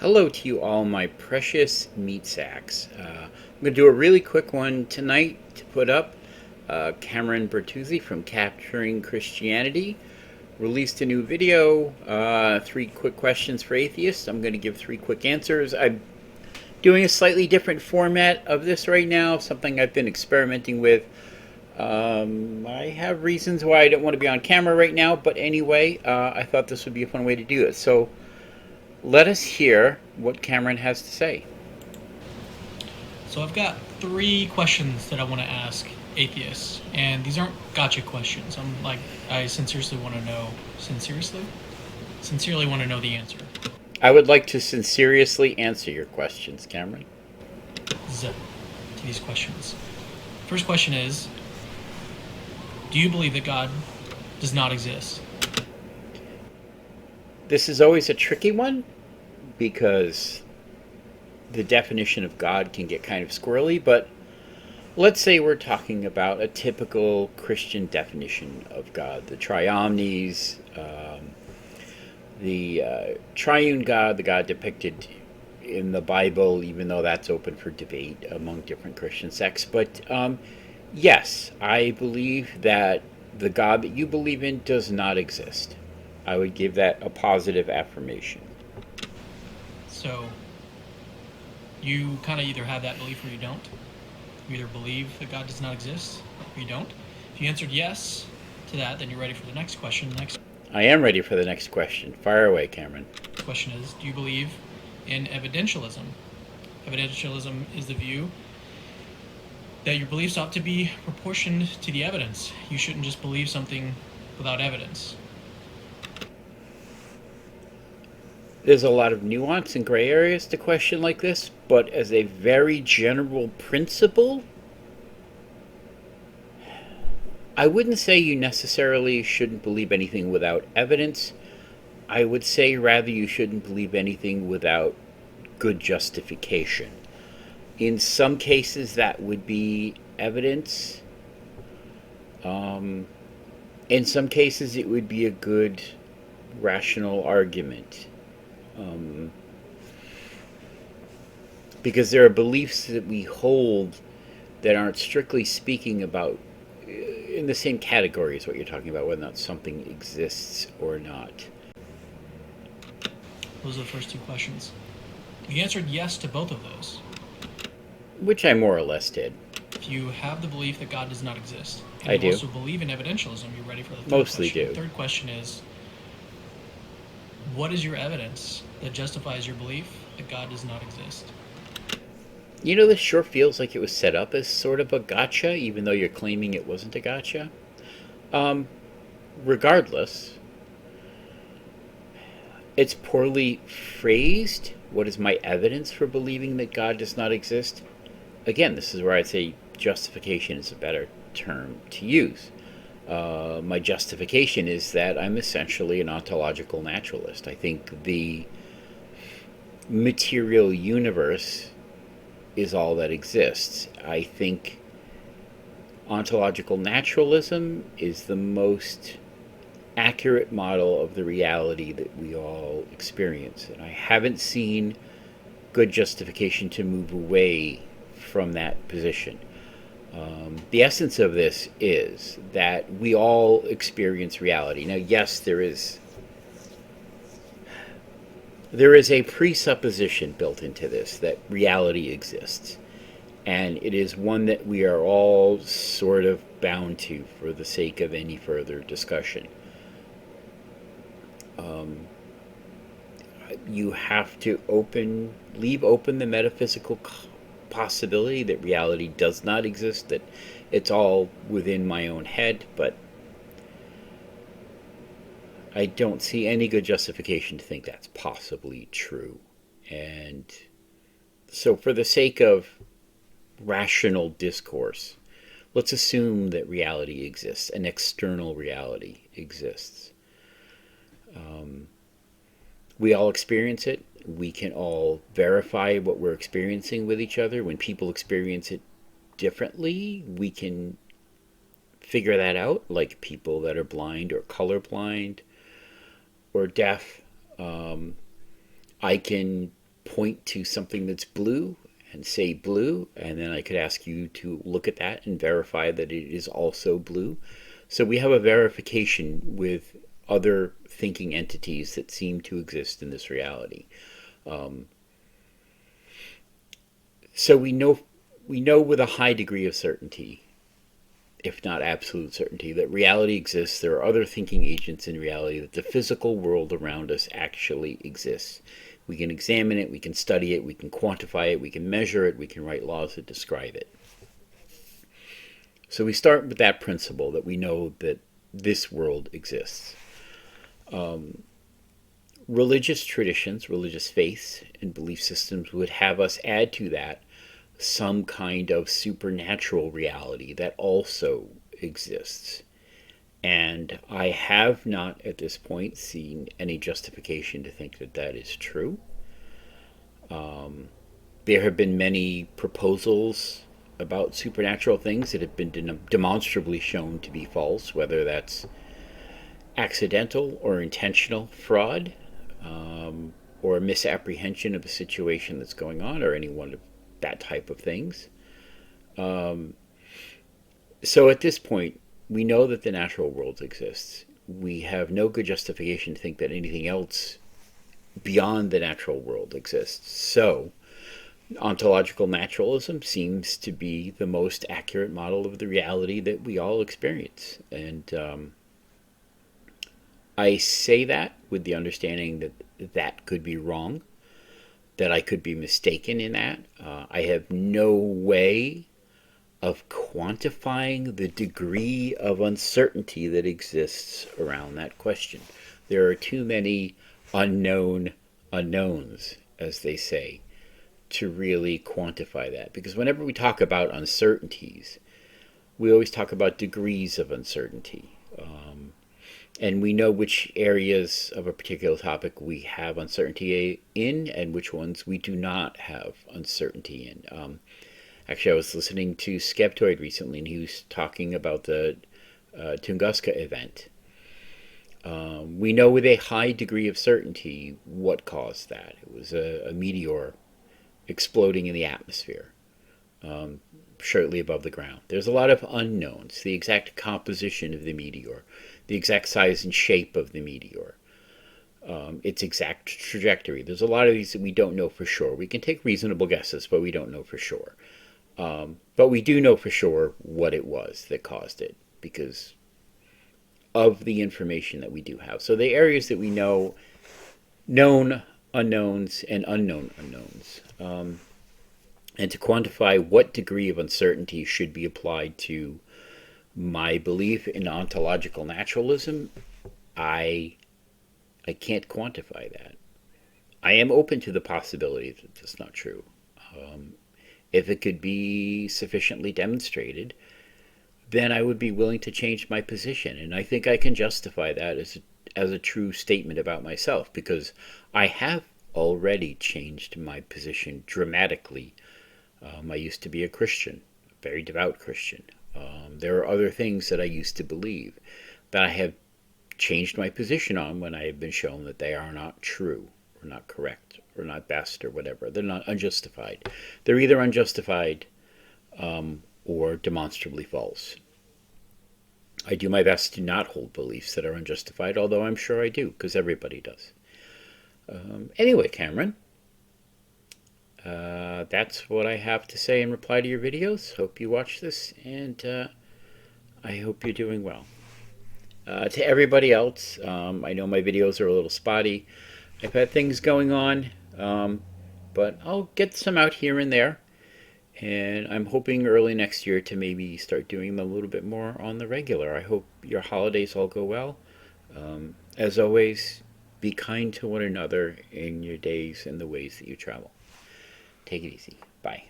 Hello to you all, my precious meat sacks. I'm going to do a really quick one tonight to put up. Cameron Bertuzzi from Capturing Christianity released a new video, 3 quick questions for atheists. I'm going to give 3 quick answers. I'm doing a slightly different format of this right now, something I've been experimenting with. I have reasons why I don't want to be on camera right now, but anyway, I thought this would be a fun way to do it. So let us hear what Cameron has to say. So I've got 3 questions that I want to ask atheists, and these aren't gotcha questions. I sincerely want to know, sincerely want to know the answer. I would like to sincerely answer your questions, Cameron. To these questions. First question is, do you believe that God does not exist? This is always a tricky one because the definition of God can get kind of squirrely, but let's say we're talking about a typical Christian definition of God, the triomnies, the triune God, the God depicted in the Bible, even though that's open for debate among different Christian sects. But yes, I believe that the God that you believe in does not exist. I would give that a positive affirmation. So you kind of either have that belief or you don't. You either believe that God does not exist or you don't. If you answered yes to that, then you're ready for the next question. The next I am ready for the next question. Fire away, Cameron. question is, do you believe in evidentialism? Evidentialism is the view that your beliefs ought to be proportioned to the evidence. You shouldn't just believe something without evidence. There's a lot of nuance and gray areas to question like this, but as a very general principle, I wouldn't say you necessarily shouldn't believe anything without evidence. I would say rather you shouldn't believe anything without good justification. In some cases, that would be evidence. In some cases, it would be a good rational argument. Because there are beliefs that we hold that aren't strictly speaking about in the same category as what you're talking about, whether or not something exists or not. Those are the first 2 questions. You answered yes to both of those. Which I more or less did. If you have the belief that God does not exist, and I you do. also believe in evidentialism, you're ready for the third Mostly question. do. The third question is, what is your evidence that justifies your belief that God does not exist? You know, this sure feels like it was set up as sort of a gotcha, even though you're claiming it wasn't a gotcha. Regardless, it's poorly phrased. What is my evidence for believing that God does not exist? Again, this is where I'd say justification is a better term to use. My justification is that I'm essentially an ontological naturalist. I think the material universe is all that exists. I think ontological naturalism is the most accurate model of the reality that we all experience. And I haven't seen good justification to move away from that position. The essence of this is that we all experience reality. Now, yes, there is a presupposition built into this that reality exists. And it is one that we are all sort of bound to for the sake of any further discussion. You have to leave open the metaphysical possibility that reality does not exist, that it's all within my own head, but I don't see any good justification to think that's possibly true. And so, for the sake of rational discourse, let's assume that reality exists, an external reality exists. We all experience it. We can all verify what we're experiencing with each other. When people experience it differently, we can figure that out, like people that are blind or colorblind or deaf. I can point to something that's blue and say blue, and then I could ask you to look at that and verify that it is also blue. So we have a verification with other thinking entities that seem to exist in this reality. Um, so we know with a high degree of certainty, if not absolute certainty, that reality exists. There are other thinking agents in reality, that the physical world around us actually exists. We can examine it, we can study it, we can quantify it, we can measure it, we can write laws that describe it. So we start with that principle that we know that this world exists. Um, Religious traditions, religious faiths, and belief systems would have us add to that some kind of supernatural reality that also exists. And I have not at this point seen any justification to think that that is true. Um, there have been many proposals about supernatural things that have been demonstrably shown to be false, whether that's accidental or intentional fraud, or a misapprehension of a situation that's going on, or any one of that type of things. Um, so at this point, we know that the natural world exists. We have no good justification to think that anything else beyond the natural world exists. So ontological naturalism seems to be the most accurate model of the reality that we all experience. And I say that with the understanding that that could be wrong, that I could be mistaken in that. I have no way of quantifying the degree of uncertainty that exists around that question. There are too many unknown unknowns, as they say, to really quantify that. Because whenever we talk about uncertainties, we always talk about degrees of uncertainty. And we know which areas of a particular topic we have uncertainty in and which ones we do not have uncertainty in. Actually, I was listening to Skeptoid recently, and he was talking about the Tunguska event. We know with a high degree of certainty what caused that. It was a meteor exploding in the atmosphere, shortly above the ground. There's a lot of unknowns. The exact composition of the meteor, the exact size and shape of the meteor, its exact trajectory. There's a lot of these that we don't know for sure. We can take reasonable guesses, but we don't know for sure. But we do know for sure what it was that caused it because of the information that we do have. So the areas that we know, known unknowns and unknown unknowns. And to quantify what degree of uncertainty should be applied to my belief in ontological naturalism, I can't quantify that. I am open to the possibility that that's not true. If it could be sufficiently demonstrated, then I would be willing to change my position. And I think I can justify that as a true statement about myself because I have already changed my position dramatically. I used to be a Christian, a very devout Christian. There are other things that I used to believe that I have changed my position on when I have been shown that they are not true or not correct or not best or whatever. They're not unjustified. They're either unjustified or demonstrably false. I do my best to not hold beliefs that are unjustified, although I'm sure I do, because everybody does. Anyway, Cameron, that's what I have to say in reply to your videos. Hope you watch this, and I hope you're doing well. To everybody else, I know my videos are a little spotty. I've had things going on, but I'll get some out here and there. And I'm hoping early next year to maybe start doing them a little bit more on the regular. I hope your holidays all go well. As always, be kind to one another in your days and the ways that you travel. Take it easy. Bye.